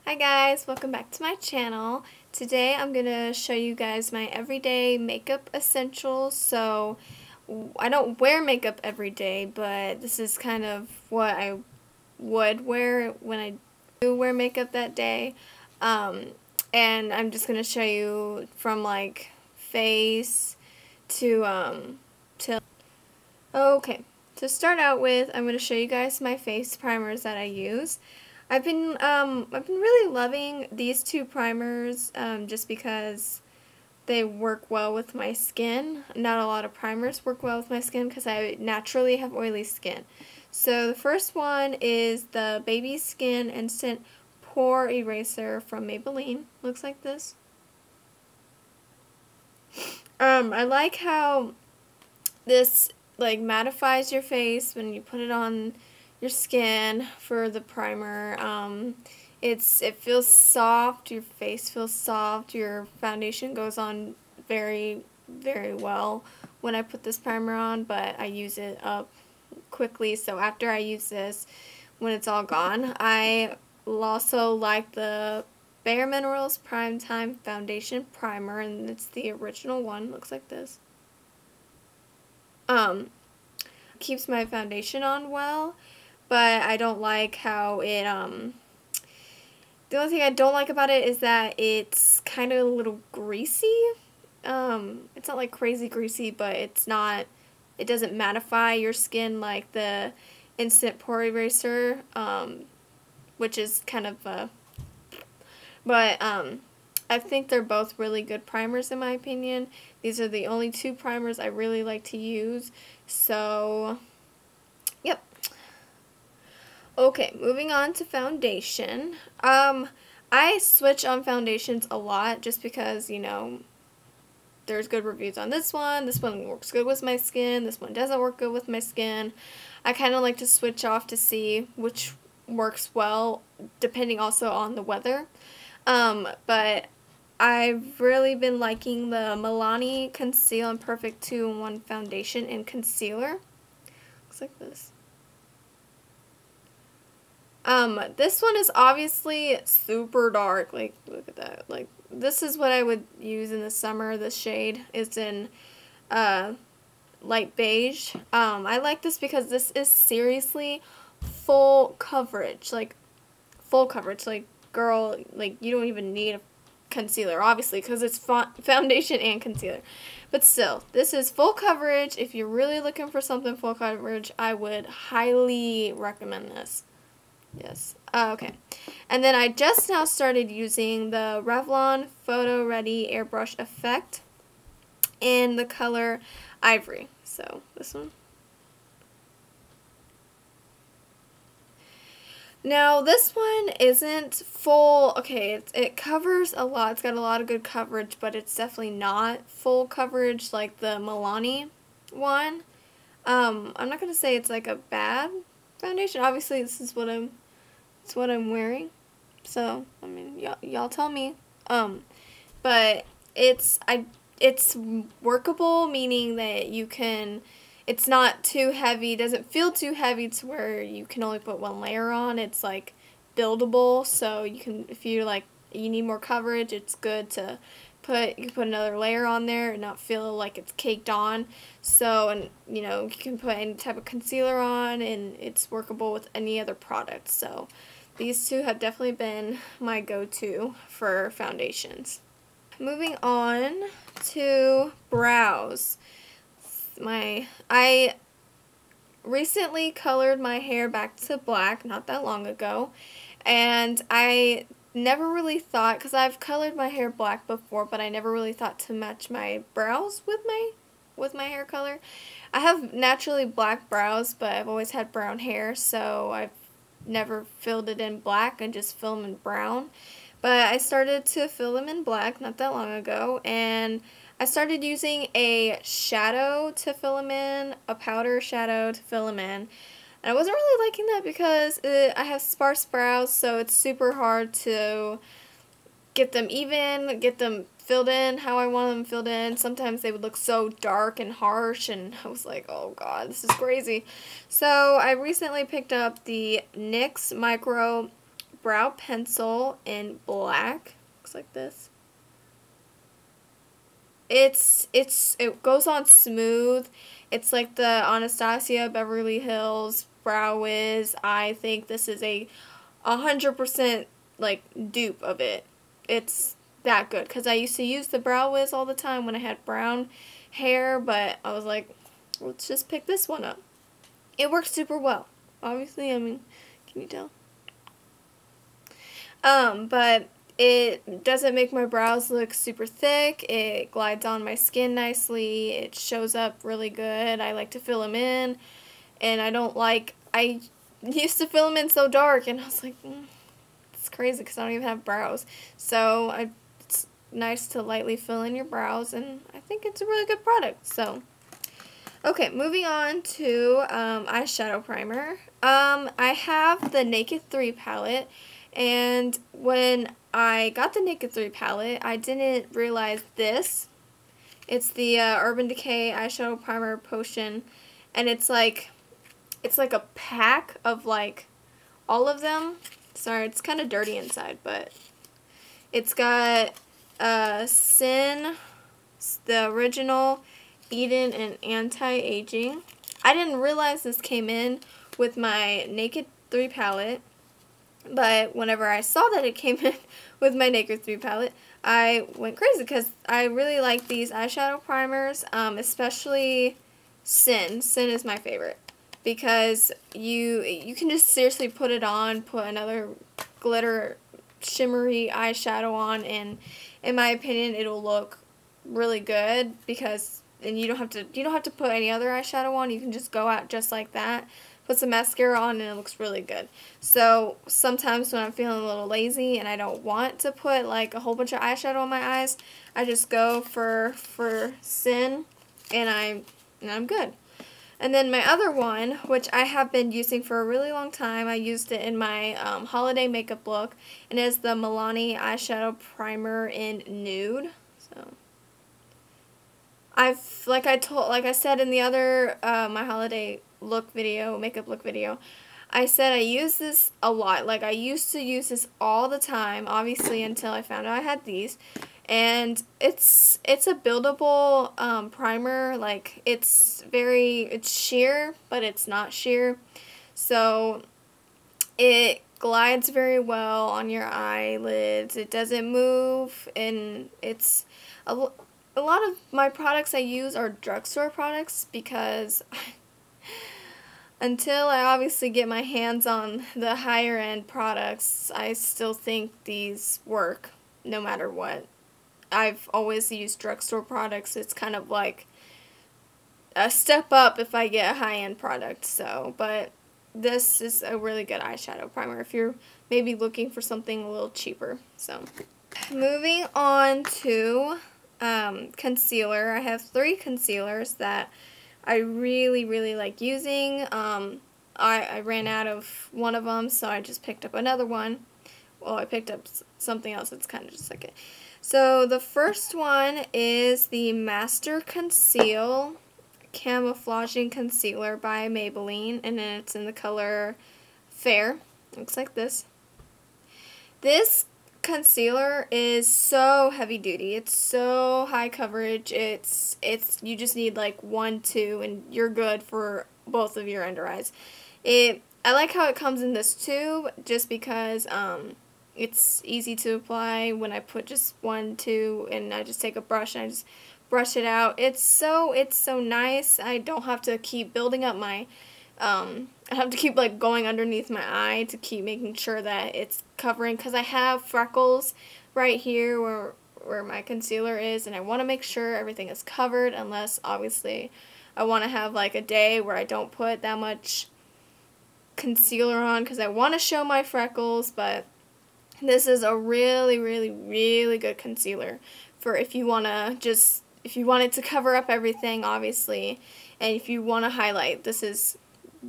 Hi guys, welcome back to my channel. Today I'm going to show you guys my everyday makeup essentials. So I don't wear makeup every day, but this is kind of what I would wear when I do wear makeup that day. And I'm just going to show you from like face to okay. To start out with, I'm going to show you guys my face primers that I use. I've been really loving these two primers just because they work well with my skin. Not a lot of primers work well with my skin because I naturally have oily skin. So the first one is the Baby Skin Instant Pore Eraser from Maybelline. Looks like this. I like how this like mattifies your face when you put it on your skin for the primer. It feels soft, your face feels soft, your foundation goes on very, very well when I put this primer on, but I use it up quickly, so after I use this, when it's all gone, I also like the Bare Minerals Prime Time Foundation Primer, and it's the original one, looks like this. Keeps my foundation on well, but I don't like how it, the only thing I don't like about it is that it's kind of a little greasy. It's not like crazy greasy, but it doesn't mattify your skin like the Instant Pore Eraser, which is kind of, but, I think they're both really good primers in my opinion. These are the only two primers I really like to use. So, yep. Okay, moving on to foundation. I switch on foundations a lot just because, you know, there's good reviews on this one works good with my skin, this one doesn't work good with my skin. I kind of like to switch off to see which works well, depending also on the weather. But I've really been liking the Milani Conceal and Perfect 2-in-1 Foundation and Concealer. Looks like this. This one is obviously super dark. Like, look at that. Like, this is what I would use in the summer. This shade is in, light beige. I like this because this is seriously full coverage. Like, full coverage. Like, girl, like, you don't even need a concealer, obviously, because it's foundation and concealer. But still, this is full coverage. If you're really looking for something full coverage, I would highly recommend this. Yes. Okay. And then I just now started using the Revlon Photo Ready Airbrush Effect in the color Ivory. So, this one. Now, this one isn't full, okay, it covers a lot, it's got a lot of good coverage, but it's definitely not full coverage like the Milani one. I'm not going to say it's like a bad foundation, obviously this is what I'm wearing, so, I mean, y'all tell me, but it's workable, meaning that you can, it's not too heavy, doesn't feel too heavy to where you can only put one layer on. It's like buildable, so you can, if you like, you need more coverage, it's good to you can put another layer on there and not feel like it's caked on. So, and you know, you can put any type of concealer on and it's workable with any other product. So, these two have definitely been my go-to for foundations. Moving on to brows. I recently colored my hair back to black not that long ago, and I never really thought, because I've colored my hair black before, but I never really thought to match my brows with my hair color. I have naturally black brows, but I've always had brown hair, so I've never filled it in black and just fill them in brown. But I started to fill them in black not that long ago, and I started using a shadow to fill them in, a powder shadow to fill them in. And I wasn't really liking that because I have sparse brows, so it's super hard to get them even, get them filled in how I want them filled in. Sometimes they would look so dark and harsh, and I was like, oh god, this is crazy. So I recently picked up the NYX Micro brow pencil in black. Looks like this. It goes on smooth. It's like the Anastasia Beverly Hills Brow Wiz. I think this is a 100% like dupe of it. It's that good because I used to use the Brow Wiz all the time when I had brown hair, but I was like, let's just pick this one up. It works super well. Obviously, I mean, can you tell? But it doesn't make my brows look super thick. It glides on my skin nicely. It shows up really good. I like to fill them in, and I used to fill them in so dark, and I was like, it's crazy because I don't even have brows. So it's nice to lightly fill in your brows, and I think it's a really good product. So, okay, moving on to eyeshadow primer. I have the Naked 3 palette, and when I got the Naked 3 palette, I didn't realize this. It's the Urban Decay eyeshadow primer potion, and it's like a pack of like all of them. Sorry, it's kind of dirty inside, but it's got Sin, the original, Eden, and Anti-Aging. I didn't realize this came in with my Naked 3 palette, but whenever I saw that it came in with my Naked 3 palette, I went crazy because I really like these eyeshadow primers, especially Sin. Sin is my favorite because you can just seriously put it on, put another glitter shimmery eyeshadow on, and in my opinion it'll look really good because you don't have to put any other eyeshadow on. You can just go out just like that, put some mascara on, and it looks really good. So sometimes when I'm feeling a little lazy and I don't want to put like a whole bunch of eyeshadow on my eyes, I just go for Sin, and I'm good. And then my other one, which I have been using for a really long time, I used it in my holiday makeup look, and it's the Milani eyeshadow primer in Nude. So like I said in the other my holiday look video, makeup look video, I said I use this a lot. Like I used to use this all the time, obviously, until I found out I had these. And it's a buildable primer. Like it's sheer, but it's not sheer. So it glides very well on your eyelids. It doesn't move, and it's a lot of my products I use are drugstore products because until I obviously get my hands on the higher end products, I still think these work no matter what. I've always used drugstore products. It's kind of like a step up if I get a high-end product. So, but this is a really good eyeshadow primer if you're maybe looking for something a little cheaper. So, moving on to concealer. I have 3 concealers that I really, really like using. I ran out of one of them, so I just picked up another one. Well, I picked up something else that's kind of just like it. So the first one is the Master Conceal Camouflaging Concealer by Maybelline, and then it's in the color Fair. Looks like this. This concealer is so heavy duty. It's so high coverage. You just need like 1, 2, and you're good for both of your under eyes. I like how it comes in this tube just because it's easy to apply when I put just 1, 2, and I just take a brush and I just brush it out. It's so nice. I don't have to keep building up my I have to keep like going underneath my eye to keep making sure that it's covering, because I have freckles right here where my concealer is, and I want to make sure everything is covered, unless obviously I want to have like a day where I don't put that much concealer on because I want to show my freckles. But this is a really, really, really good concealer for if you want it to cover up everything, obviously, and if you want to highlight. This is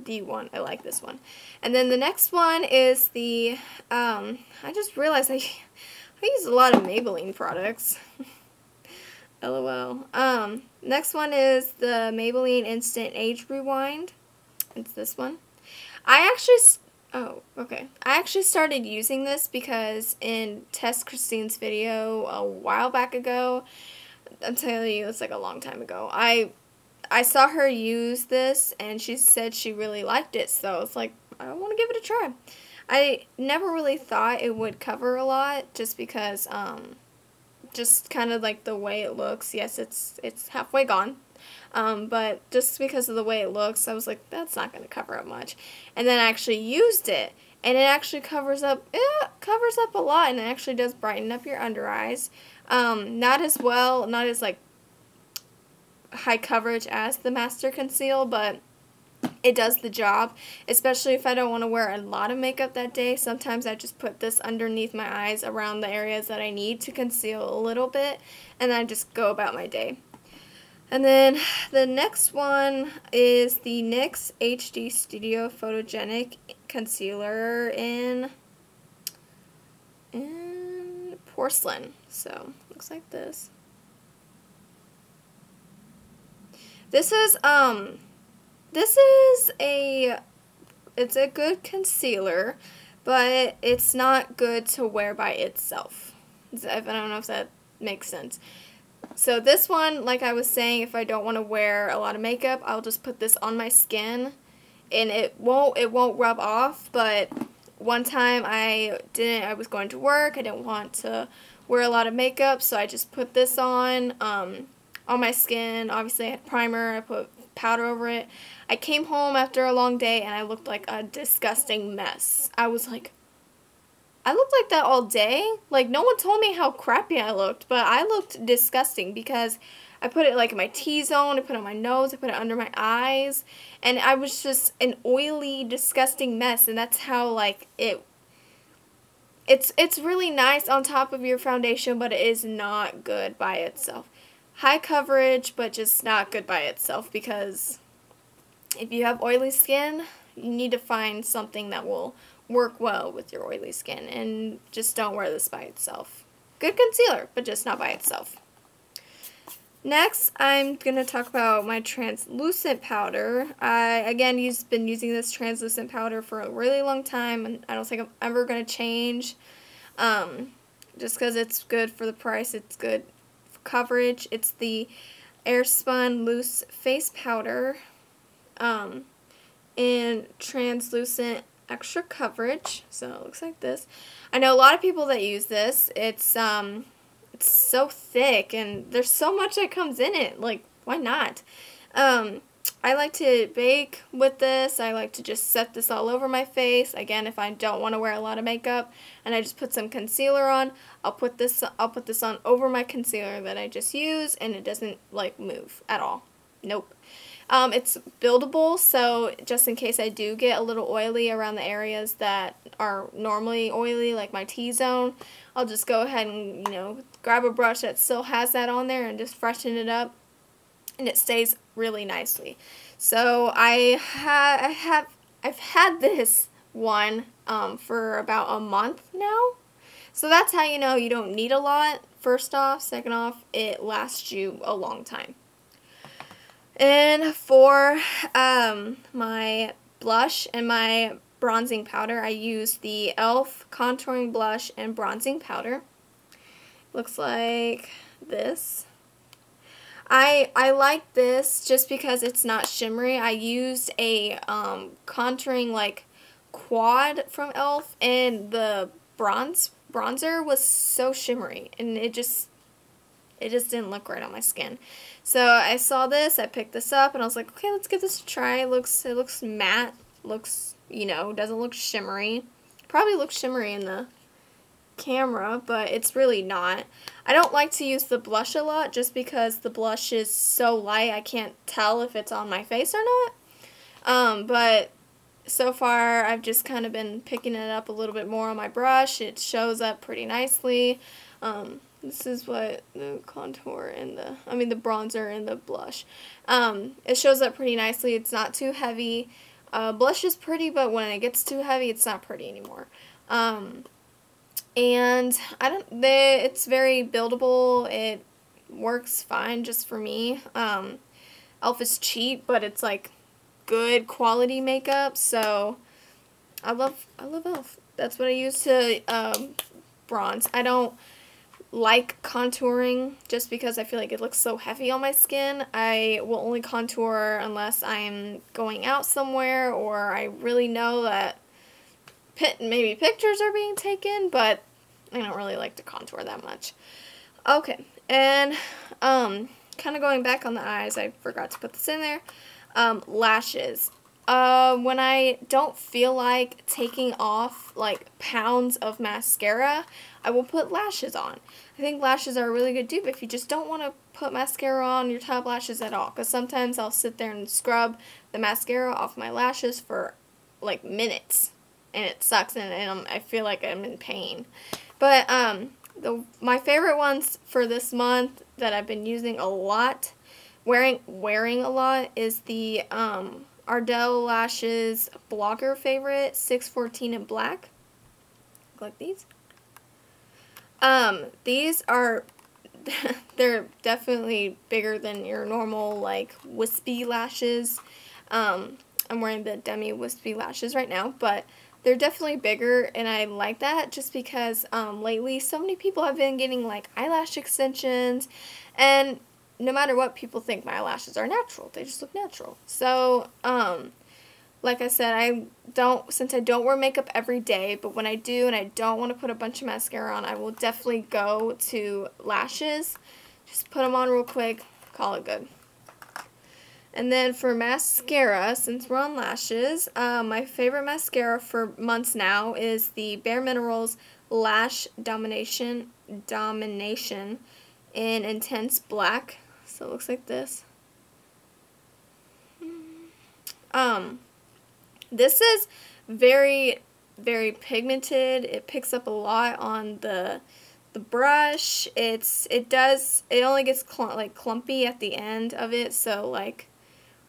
the one. I like this one. And then the next one is the, I just realized I use a lot of Maybelline products. LOL. Next one is the Maybelline Instant Age Rewind. It's this one. I actually Oh, okay. I actually started using this because in Tess Christine's video a while back ago, I'm telling you, it's like a long time ago, I saw her use this and she said she really liked it, so it's like, I want to give it a try. I never really thought it would cover a lot just because, just kind of like the way it looks. Yes, it's halfway gone. But just because of the way it looks, I was like, that's not going to cover up much. And then I actually used it, and it actually covers up a lot, and it actually does brighten up your under eyes. Not as well, not as like high coverage as the Master Conceal, but it does the job, especially if I don't want to wear a lot of makeup that day. Sometimes I just put this underneath my eyes around the areas that I need to conceal a little bit, and then I just go about my day. And then the next one is the NYX HD Studio Photogenic Concealer in porcelain. So, looks like this. This is it's a good concealer, but it's not good to wear by itself. I don't know if that makes sense. So this one, like I was saying, if I don't want to wear a lot of makeup, I'll just put this on my skin, and it won't rub off. But one time I was going to work, I didn't want to wear a lot of makeup, so I just put this on my skin. Obviously I had primer, I put powder over it. I came home after a long day and I looked like a disgusting mess. I was like, I looked like that all day. Like, no one told me how crappy I looked, but I looked disgusting because I put it like in my T-zone, I put it on my nose, I put it under my eyes, and I was just an oily, disgusting mess. And that's how, like, it's really nice on top of your foundation, but it is not good by itself. High coverage, but just not good by itself, because if you have oily skin, you need to find something that will work well with your oily skin, and just don't wear this by itself. Good concealer, but just not by itself. Next, I'm going to talk about my translucent powder. I, again, been using this translucent powder for a really long time, and I don't think I'm ever going to change. Just because it's good for the price, it's good for coverage. It's the Airspun Loose Face Powder in translucent extra coverage. So it looks like this. I know a lot of people that use this. It's so thick, and there's so much that comes in it. Like, why not? I like to bake with this. I like to just set this all over my face. Again, if I don't want to wear a lot of makeup and I just put some concealer on, I'll put this on over my concealer that I just used, and it doesn't like move at all. Nope. It's buildable, so just in case I do get a little oily around the areas that are normally oily, like my T-zone, I'll just go ahead and, grab a brush that still has that on there and just freshen it up, and it stays really nicely. So I've had this one for about a month now. So that's how you know you don't need a lot, first off. Second off, it lasts you a long time. And for my blush and my bronzing powder, I use the e.l.f. contouring blush and bronzing powder. Looks like this. I like this just because it's not shimmery. I used a contouring like quad from e.l.f. and the bronzer was so shimmery, and it just didn't look right on my skin. So I saw this, I picked this up, and I was like, okay, let's give this a try. It looks matte, doesn't look shimmery. Probably looks shimmery in the camera, but it's really not. I don't like to use the blush a lot just because the blush is so light, I can't tell if it's on my face or not. But so far, I've just kind of been picking it up a little bit more on my brush. It shows up pretty nicely. This is what the contour and the bronzer and the blush. It shows up pretty nicely. It's not too heavy. Blush is pretty, but when it gets too heavy, it's not pretty anymore. And it's very buildable. It works fine just for me. e.l.f. is cheap, but it's like good quality makeup, so I love e.l.f. That's what I use to bronze. I don't like contouring just because I feel like it looks so heavy on my skin. I will only contour unless I'm going out somewhere or I really know that maybe pictures are being taken, but I don't really like to contour that much. Okay, and kind of going back on the eyes, I forgot to put this in there. Lashes. When I don't feel like taking off like pounds of mascara, I will put lashes on. I think lashes are a really good dupe if you just don't want to put mascara on your top lashes at all, because sometimes I'll sit there and scrub the mascara off my lashes for like minutes, and it sucks, and I feel like I'm in pain. But my favorite ones for this month that I've been using a lot, wearing a lot, is the Ardell Lashes Blogger Favorite 614 in black. Look like these. These are, they're definitely bigger than your normal, like, wispy lashes. I'm wearing the Demi Wispy Lashes right now, but they're definitely bigger, and I like that just because lately so many people have been getting, like, eyelash extensions, and no matter what, people think my eyelashes are natural. They just look natural. So, like I said, since I don't wear makeup every day, but when I do and I don't want to put a bunch of mascara on, I will definitely go to lashes. Just put them on real quick, call it good. And then for mascara, since we're on lashes, my favorite mascara for months now is the Bare Minerals Lash Domination in Intense Black. So it looks like this. This is very, very pigmented. It picks up a lot on the brush. It only gets clumpy at the end of it. So like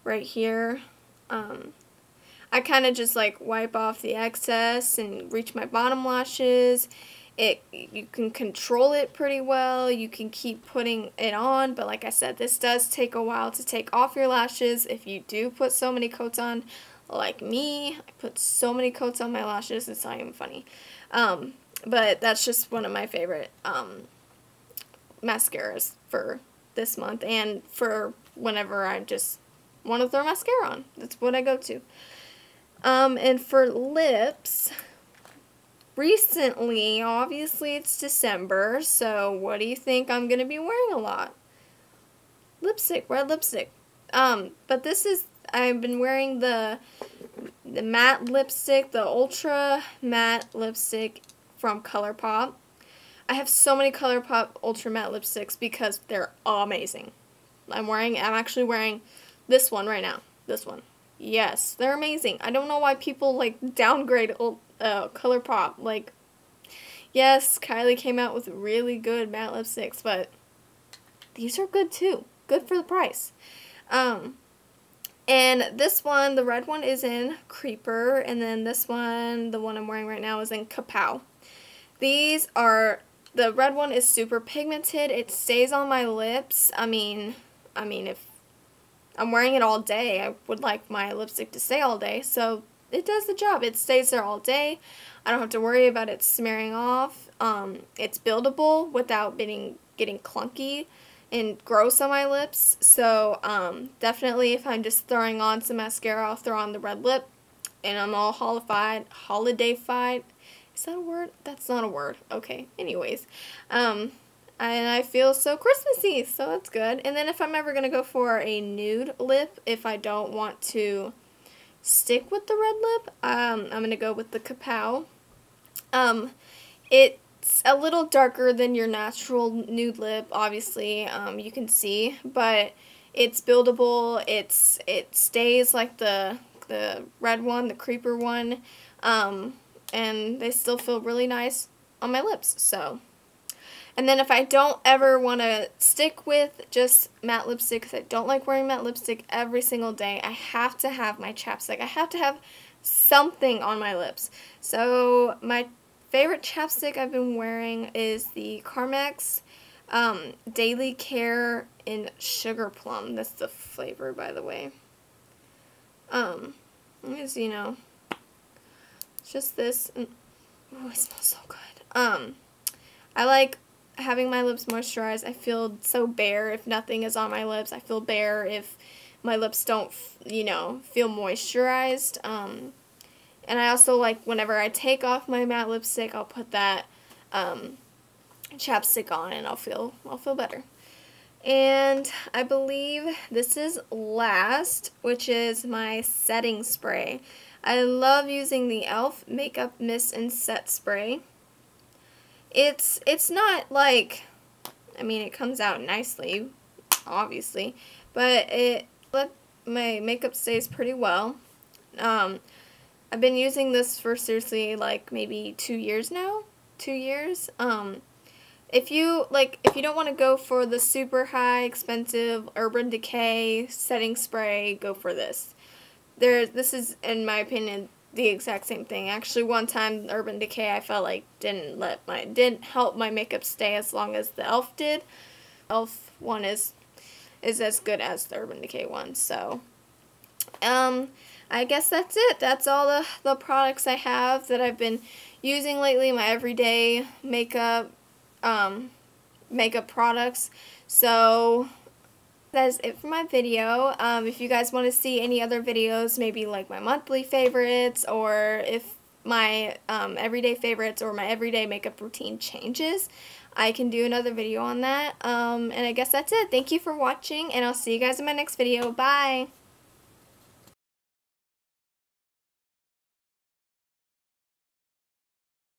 right here, I kind of just like wipe off the excess and reach my bottom lashes. You can control it pretty well. You can keep putting it on, but like I said, this does take a while to take off your lashes if you do put so many coats on. Like me, I put so many coats on my lashes, it's not even funny. But that's just one of my favorite mascaras for this month, and for whenever I just want to throw mascara on. That's what I go to. And for lips, recently, obviously it's December, so what do you think I'm going to be wearing a lot? Lipstick, red lipstick. But I've been wearing the matte lipstick, the Ultra Matte Lipstick from ColourPop. I have so many ColourPop Ultra Matte lipsticks because they're amazing. I'm actually wearing this one right now. This one. Yes, they're amazing. I don't know why people like downgrade ColourPop. Like, yes, Kylie came out with really good matte lipsticks, but these are good too. Good for the price. And this one, the red one, is in Creeper, and then this one, the one I'm wearing right now, is in Kapow. The red one is super pigmented. It stays on my lips. I mean, if I'm wearing it all day, I would like my lipstick to stay all day, so it does the job. It stays there all day. I don't have to worry about it smearing off. It's buildable without getting clunky and gross on my lips. So definitely if I'm just throwing on some mascara, I'll throw on the red lip, and I'm all holiday-fied. Is that a word? That's not a word. Okay, anyways. And I feel so Christmassy, so that's good. And then if I'm ever going to go for a nude lip, if I don't want to stick with the red lip, I'm going to go with the Kapow. It's a little darker than your natural nude lip, obviously, you can see, but it's buildable. It stays like the red one, the Creeper one, and they still feel really nice on my lips. So, and then if I don't ever want to stick with just matte lipstick, because I don't like wearing matte lipstick every single day, I have to have my chapstick. I have to have something on my lips. So my favorite chapstick I've been wearing is the Carmex Daily Care in Sugar Plum. That's the flavor, by the way. It's just this. Oh, it smells so good. I like having my lips moisturized. I feel so bare if nothing is on my lips. I feel bare if my lips don't, you know, feel moisturized. And I also like whenever I take off my matte lipstick, I'll put that chapstick on and I'll feel better. And I believe this is last, which is my setting spray. I love using the e.l.f. Makeup Mist and Set Spray. It's not like, I mean, it comes out nicely, obviously, but it let my makeup stays pretty well. I've been using this for seriously like maybe 2 years now. 2 years. If you don't want to go for the super high expensive Urban Decay setting spray, go for this. This is, in my opinion, the exact same thing. Actually, one time Urban Decay I felt like didn't help my makeup stay as long as the e.l.f. did. e.l.f. one is as good as the Urban Decay one. So, I guess that's it. That's all the products I have that I've been using lately. My everyday makeup products. So that's it for my video. If you guys want to see any other videos, maybe like my monthly favorites, or if my everyday favorites or my everyday makeup routine changes, I can do another video on that. And I guess that's it. Thank you for watching, and I'll see you guys in my next video. Bye!